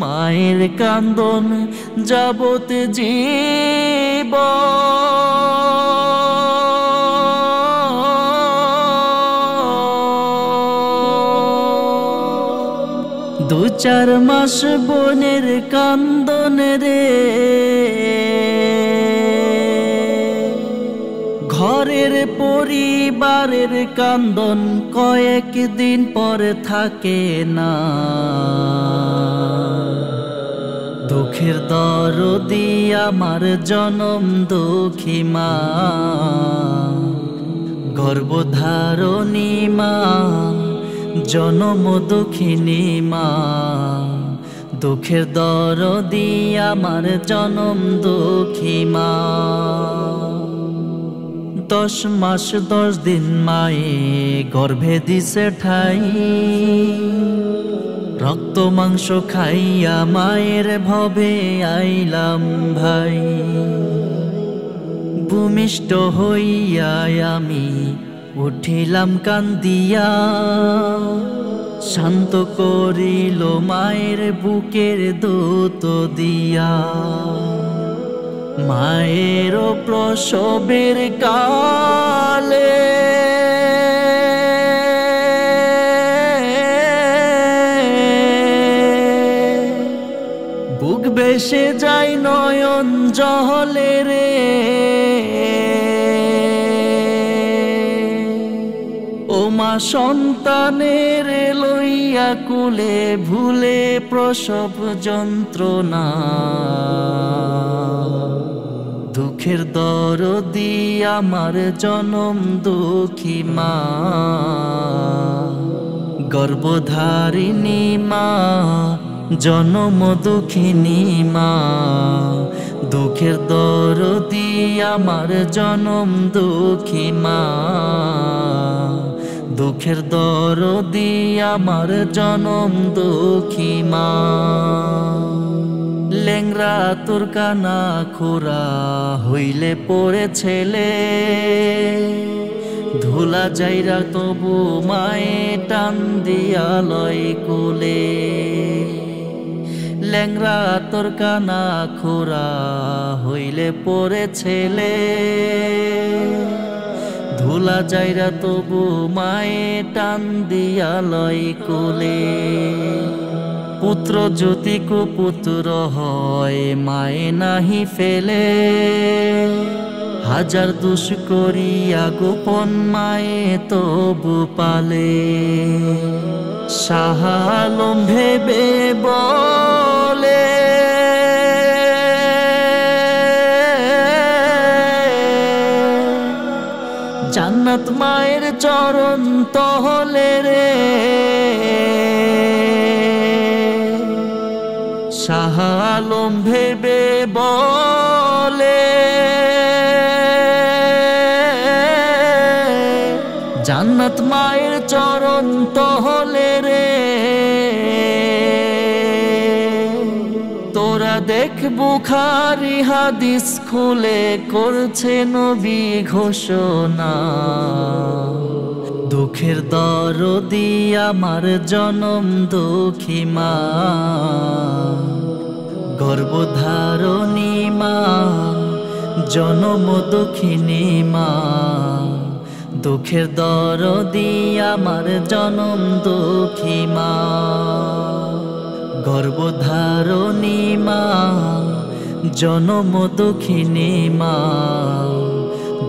মায়ের কান্দন যাবত জীবন। 2-4 মাস বোনের কান্দন রে, ঘরের পরিবারের কান্দন কয়েকদিন পরে থাকে না। দুঃখের দরদি আমার জনম দুঃখী মা, গর্ভধারণী মা, জনম দুঃখিনী মা। দুঃখের দরদি আমার জনম দুঃখী মা। 10 মাস 10 দিন মায়ে গর্ভে দিছে ঠাই, রক্ত মাংস খাইয়া মায়ের ভবে আইলাম ভাই। ভূমিষ্ঠ হইয়া আমি উঠিলাম কান্দিয়া, শান্ত করিল মায়ের বুকের দুধ দিয়া। মায়ের প্রসবের কালে বুক ভেসে যায় নয়ন জলে রে। ও মা সন্তানের লইয়া কুলে ভুলে প্রসব যন্ত্রণা। দুঃখের দরদি আমার জনম দুঃখী মা, গর্ভধারিণী মা, জনম দুঃখিনী মা। দুঃখের দরদি আমার জনম দুঃখী মা, দুঃখের দরদি আমার জনম দুঃখী মা। লেংরা তোর কানা খোরা হইলে পড়ে ছেলে, ধুলা যাইরা তবু মায়ে টান দিয়া লয় কোলে। লেংরা তোর কানা খোরা হইলে পড়ে ছেলে, ধুলা যাইরা তবু মায়ে টান দিয়া লয় কোলে। পুত্র যদি কুপুত্র হয় মায়ে নাহি ফেলে, হাজার দোষ করিয়া গোপন মায়ে তবু পালে। শাহ আলম ভেবে বলে জান্নাত মায়ের চরণ তহলে রে। শাহ আলম ভেবে বলে জান্নাত মায়ের চরণ তহলে রে। তোরা দেখ বুখারী হাদিস খুলে করছে নবী ঘোষণা। দুঃখের দরদি আমার জনম দুঃখী মা, গর্ভধারণী মা, জনম দুঃখিনী মা। দুঃখের দরদি আমার জনম দুঃখী মা, গর্ভধারণী মা, জনম দুঃখিনী মা।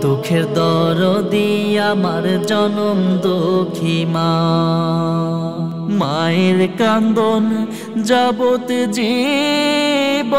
দুঃখের দরদি আমার জনম দুঃখী মা। মায়ের কান্দন যাবত জীবন।